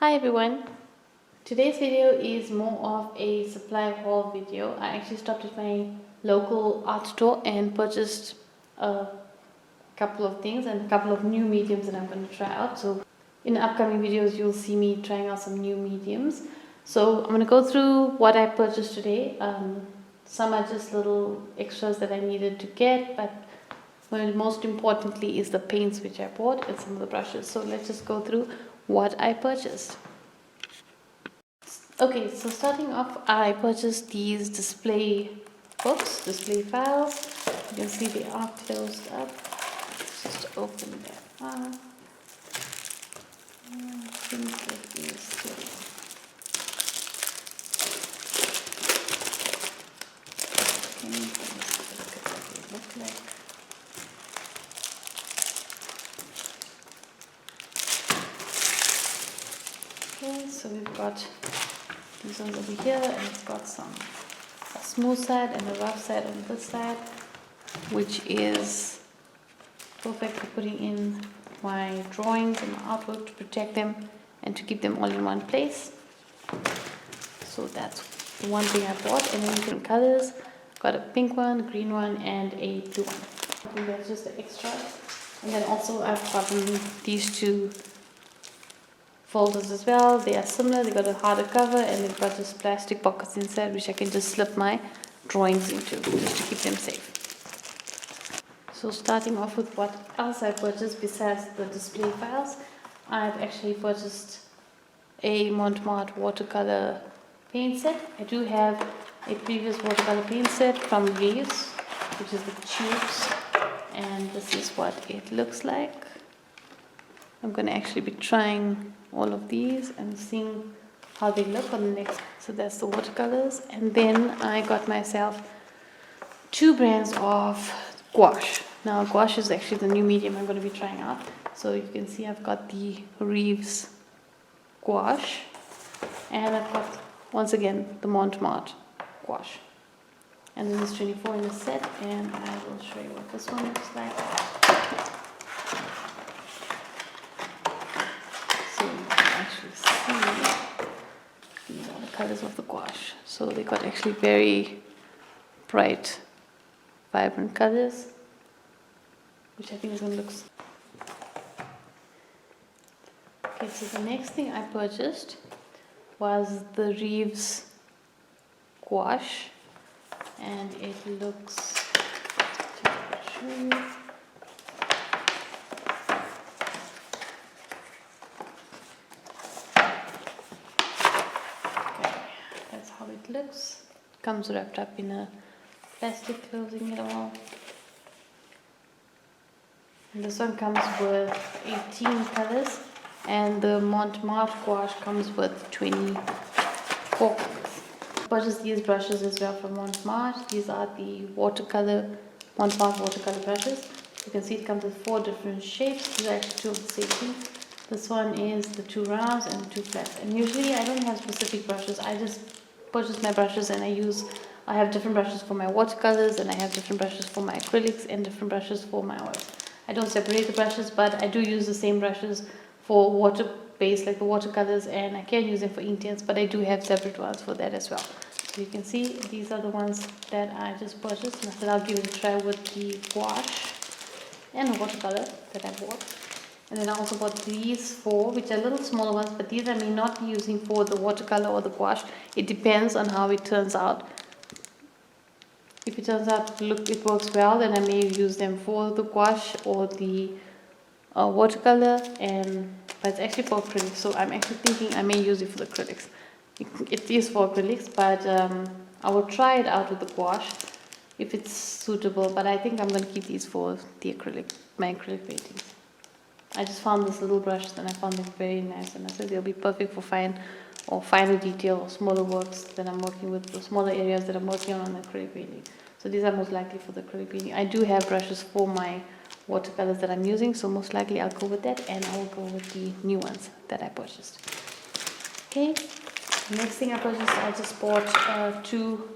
Hi everyone, today's video is more of a supply haul video. I actually stopped at my local art store and purchased a couple of things and a couple of new mediums that I'm going to try out. So in the upcoming videos you'll see me trying out some new mediums. So I'm going to go through what I purchased today. Some are just little extras that I needed to get, but most importantly is the paints which I bought and some of the brushes. So let's just go through what I purchased. Okay, so starting off, I purchased these display books, display files. You can see they are closed up. Just open that up. I think it is still. Okay, let's look at what they look like. Okay, so we've got these ones over here, and it's got a smooth side and a rough side on this side, which is perfect for putting in my drawings and my artwork to protect them and to keep them all in one place. So that's the one thing I bought, and then different colors. Got a pink one, green one, and a blue one. I think that's just the extra. And then also I've gotten these two folders as well. They are similar. They got a harder cover and they've got just plastic pockets inside which I can just slip my drawings into just to keep them safe. So starting off with what else I purchased besides the display files, I've actually purchased a Montmartre watercolor paint set. I do have a previous watercolor paint set from Reeves, which is the tubes, and this is what it looks like. I'm going to actually be trying all of these and seeing how they look on the next. So that's the watercolors, and then I got myself two brands of gouache. Now gouache is actually the new medium I'm going to be trying out. So you can see I've got the Reeves gouache, and I've got once again the Montmartre gouache, and this is 24 in the set, and I will show you what this one looks like. So you can actually see these are the colors of the gouache. So they got actually very bright, vibrant colors, which I think is going to look. Okay, so the next thing I purchased was the Reeves gouache, and it looks, okay, that's how it looks. Comes wrapped up in a plastic closing it all. And this one comes with 18 colors, and the Montmartre gouache comes with 24 colors. I purchased these brushes as well from Montmartre. These are the Montmartre watercolor brushes. You can see it comes with 4 different shapes. These are actually 2 of the same thing. This one is the 2 rounds and the 2 flats. And usually I don't have specific brushes. I just purchase my brushes and I have different brushes for my watercolors, and I have different brushes for my acrylics and different brushes for my oils. I don't separate the brushes, but I do use the same brushes for water-based like the watercolors, and I can use them for inktense, but I do have separate ones for that as well. So you can see these are the ones that I just purchased, and I said I'll give it a try with the gouache and the watercolor that I bought. And then I also bought these 4, which are little smaller ones, but these I may not be using for the watercolor or the gouache. It depends on how it turns out. If it turns out it works well, then I may use them for the gouache or the watercolor, but it's actually for acrylics, so I'm actually thinking I may use it for the acrylics. It is for acrylics, but I will try it out with the gouache if it's suitable, but I think I'm going to keep these for the my acrylic paintings. I just found this little brush and I found them very nice, and I said they'll be perfect for finer detail or smaller works that I'm working with, the smaller areas that I'm working on the acrylic painting. So these are most likely for the acrylic painting. I do have brushes for my watercolors that I'm using, so most likely I'll go with that, and I will go with the new ones that I purchased. Okay, next thing I purchased, I just bought 2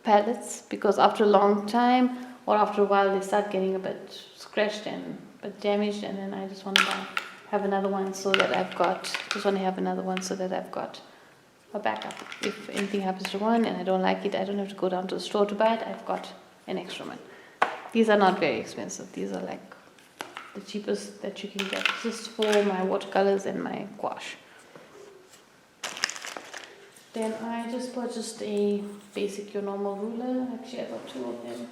pallets, because after a long time or after a while they start getting a bit scratched and a bit damaged, and then I just want to buy have another one so that I've got, just want to have another one so that I've got a backup. If anything happens to one and I don't like it, I don't have to go down to the store to buy it. I've got an extra one. These are not very expensive. These are like the cheapest that you can get, just for my watercolors and my gouache. Then I just purchased a basic your normal ruler. Actually, I got 2 of them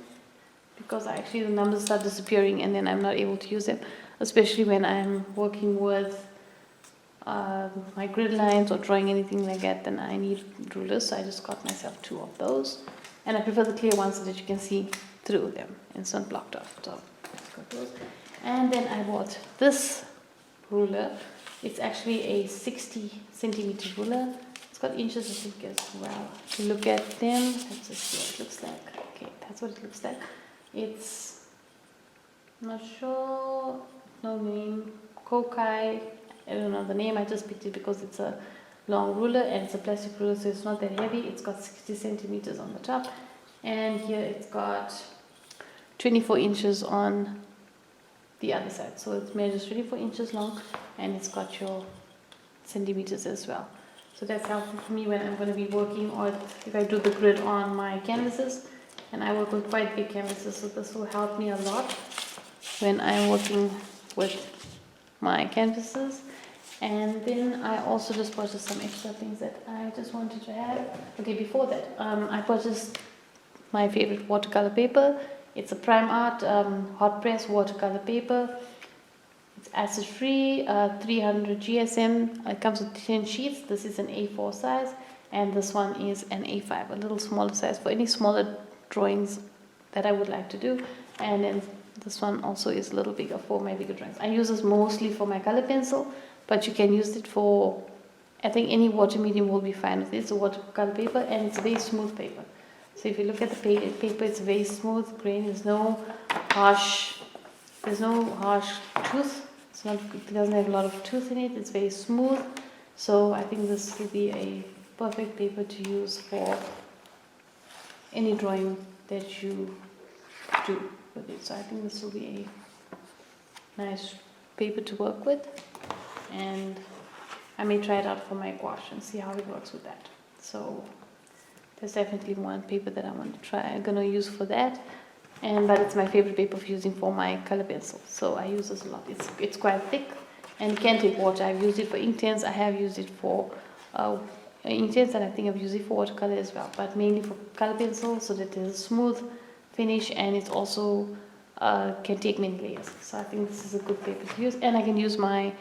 because actually the numbers start disappearing and then I'm not able to use them, especially when I'm working with my grid lines or drawing anything like that. Then I need rulers, so I just got myself 2 of those, and I prefer the clear ones so that you can see through them and it's not blocked off. So I got those. And then I bought this ruler. It's actually a 60 centimeter ruler. It's got inches, I think, as well. If you look at them, let's just see what it looks like. Okay, that's what it looks like. It's, I'm not sure, no name, Kokai, I don't know the name, I just picked it because it's a long ruler and it's a plastic ruler, so it's not that heavy. It's got 60 centimeters on the top, and here it's got 24 inches on the other side, so it measures 24 inches long, and it's got your centimeters as well. So that's helpful for me when I'm going to be working, or if I do the grid on my canvases, and I work with quite big canvases, so this will help me a lot when I'm working with my canvases. And then I also just purchased some extra things that I just wanted to have. Okay, before that, I purchased my favorite watercolor paper. It's a Prime Art hot press watercolor paper. It's acid free, 300 GSM. It comes with 10 sheets. This is an A4 size, and this one is an A5, a little smaller size for any smaller drawings that I would like to do. And then this one also is a little bigger for my bigger drawings. I use this mostly for my color pencil, but you can use it for, I think any water medium will be fine with it. It's a watercolor paper and it's a very smooth paper. So if you look at the paper, it's very smooth grain. There's no harsh tooth. It doesn't have a lot of tooth in it. It's very smooth. So I think this will be a perfect paper to use for any drawing that you do with it. So I think this will be a nice paper to work with, and I may try it out for my gouache and see how it works with that. So there's definitely one paper that I want to try. I'm gonna use for that, but it's my favorite paper for using for my color pencil. So I use this a lot. It's quite thick and it can take water. I've used it for inktense. I have used it for inktense, and I think I've used it for watercolor as well, but mainly for color pencil, so that there's a smooth finish, and it's also can take many layers. So I think this is a good paper to use, and I can use my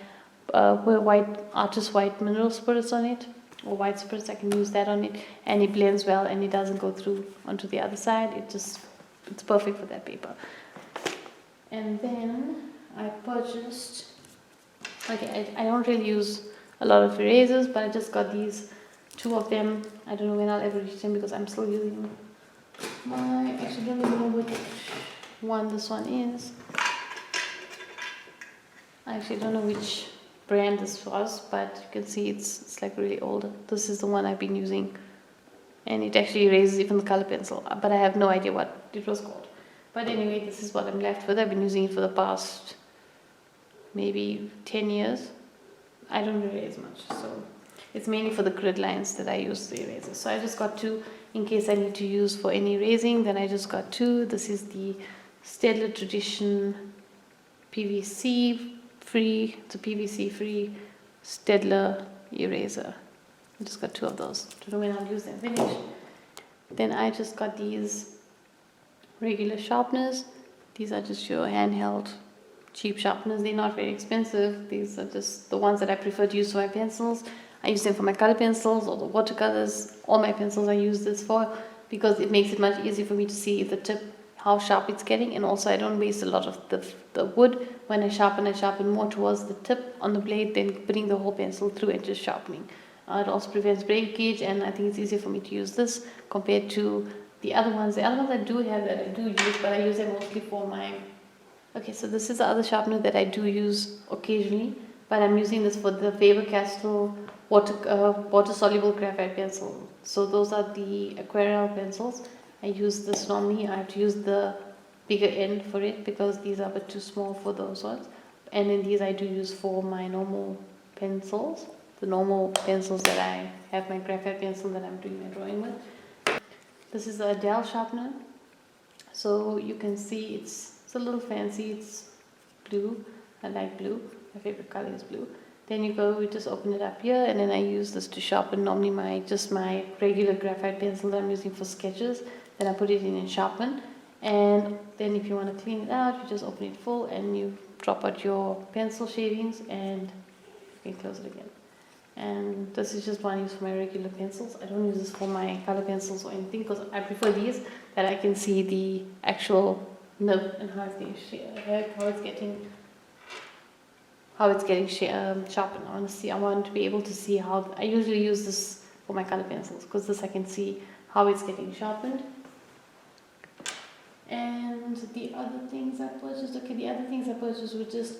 white mineral spirits on it, or white spirits. I can use that on it, and it blends well, and it doesn't go through onto the other side. It's perfect for that paper. And then I purchased, okay, I don't really use a lot of erasers, but I just got these 2 of them. I don't know when I'll ever reach them because I'm still using them. I actually don't even know which one this one is. I actually don't know which brand this was, but you can see it's like really old. This is the one I've been using, and it actually erases even the color pencil, but I have no idea what it was called. But anyway, this is what I'm left with. I've been using it for the past maybe 10 years. I don't erase much, so it's mainly for the grid lines that I use the eraser. So I just got 2 in case I need to use for any erasing. Then I just got 2. This is the Staedtler Tradition PVC free. It's a PVC free Staedtler eraser. I just got 2 of those. Don't know when I'll use them finish. Then I just got these regular sharpeners. These are just your handheld cheap sharpeners. They're not very expensive. These are just the ones that I prefer to use for my pencils. I use them for my color pencils or the watercolors. All my pencils I use this for, because it makes it much easier for me to see the tip, how sharp it's getting, and also I don't waste a lot of the wood. When I sharpen more towards the tip on the blade than putting the whole pencil through and just sharpening. It also prevents breakage, and I think it's easier for me to use this compared to the other ones. The other ones I do have that I do use, but I use them mostly for my... Okay, so this is the other sharpener that I do use occasionally, but I'm using this for the Faber-Castell water-soluble graphite pencil. So those are the aquarelle pencils. I use this normally. I have to use the bigger end for it because these are a bit too small for those ones. and then these I do use for my normal pencils, the normal pencils that I have, my graphite pencil that I'm doing my drawing with. This is the Adele sharpener, so you can see it's a little fancy. It's blue. I like blue. My favorite color is blue. Then we just open it up here, and then I use this to sharpen normally my regular graphite pencil that I'm using for sketches. Then I put it in and sharpen, and then if you want to clean it out, you just open it full and you drop out your pencil shavings and you can close it again. And this is just one I use for my regular pencils. I don't use this for my color pencils or anything because I prefer these that I can see the actual nib and how it's getting sharpened. I want to be able to see how. I usually use this for my color pencils because this I can see how it's getting sharpened. And the other things I purchased, were just,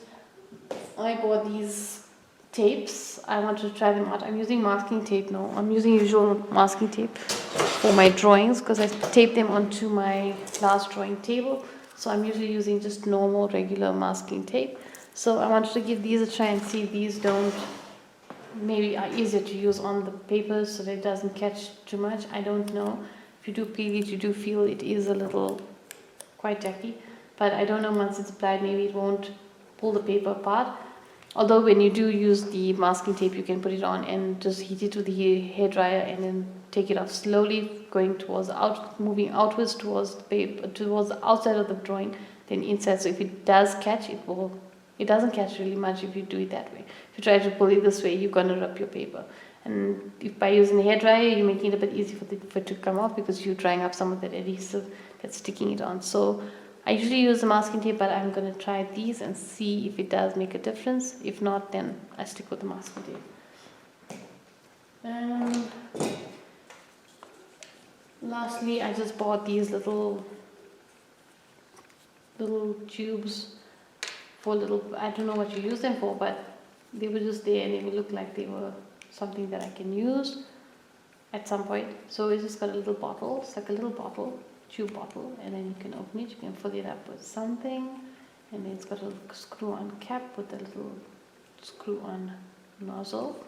I bought these tapes. I wanted to try them out. I'm using masking tape now. I'm using usual masking tape for my drawings because I tape them onto my last drawing table. So I'm usually using just normal regular masking tape. So I wanted to give these a try and see if these maybe are easier to use on the paper so that it doesn't catch too much. I don't know. If you do peel it, you do feel it is a little quite tacky. But I don't know, once it's applied, maybe it won't pull the paper apart. Although when you do use the masking tape, you can put it on and just heat it with the hairdryer and then take it off slowly, moving outwards towards the paper, towards the outside of the drawing, then inside. So if it does catch, it doesn't catch really much if you do it that way. If you try to pull it this way, you're gonna rub your paper. And if by using the hairdryer, you're making it a bit easy for it to come off because you're drying up some of that adhesive that's sticking it on. So I usually use the masking tape, but I'm going to try these and see if it does make a difference. If not, then I stick with the masking tape. And lastly, I just bought these little tubes for I don't know what you use them for, but they were just there and they would look like they were something that I can use at some point. So it's just got a little bottle. It's like a little bottle, tube bottle, and then you can open it, you can fill it up with something, and then it's got a little screw on cap with a little screw on nozzle.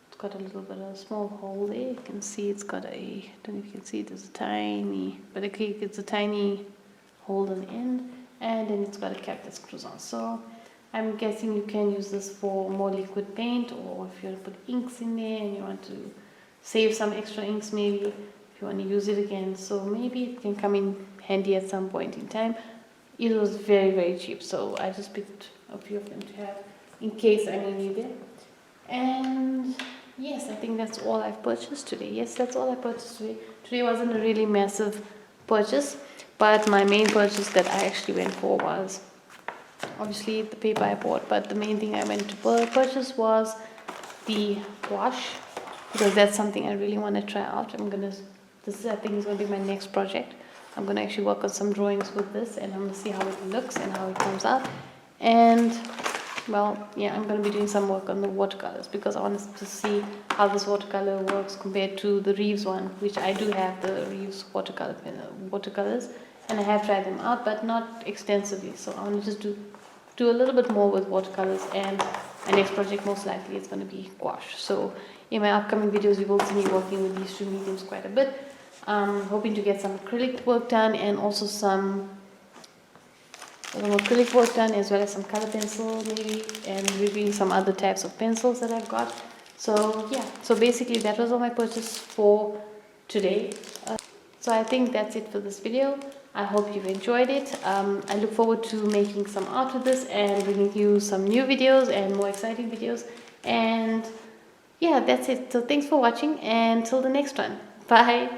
It's got a little bit of a small hole there. You can see it's got I don't know if you can see it, there's a tiny, but okay, it's a tiny hole on the end, and then it's got a cap that screws on. So I'm guessing you can use this for more liquid paint, or if you want to put inks in there and you want to save some extra inks, maybe if you want to use it again. So maybe it can come in handy at some point in time. It was very, very cheap, so I just picked a few of them to have in case I may need it. And yes, I think that's all I've purchased today. Yes, that's all I purchased today. Today wasn't a really massive purchase, but my main purchase that I actually went for was obviously the paper I bought, but the main thing I went to purchase was the wash, because that's something I really want to try out. This I think is going to be my next project. I'm going to actually work on some drawings with this, and I'm going to see how it looks and how it comes out. And well, yeah, I'm going to be doing some work on the watercolors, because I want to see how this watercolor works compared to the Reeves one, which I do have the Reeves watercolors, and I have tried them out, but not extensively. So I want to just do a little bit more with watercolors, and my next project most likely is going to be gouache. So in my upcoming videos, you will see me working with these two mediums quite a bit. Hoping to get some acrylic work done, and also some acrylic work done, as well as some color pencil maybe, and reviewing some other types of pencils that I've got. So yeah, so basically that was all my purchase for today. So I think that's it for this video. I hope you've enjoyed it. I look forward to making some art with this and bringing you some new videos and more exciting videos. And yeah, that's it. So thanks for watching, and till the next one. Bye.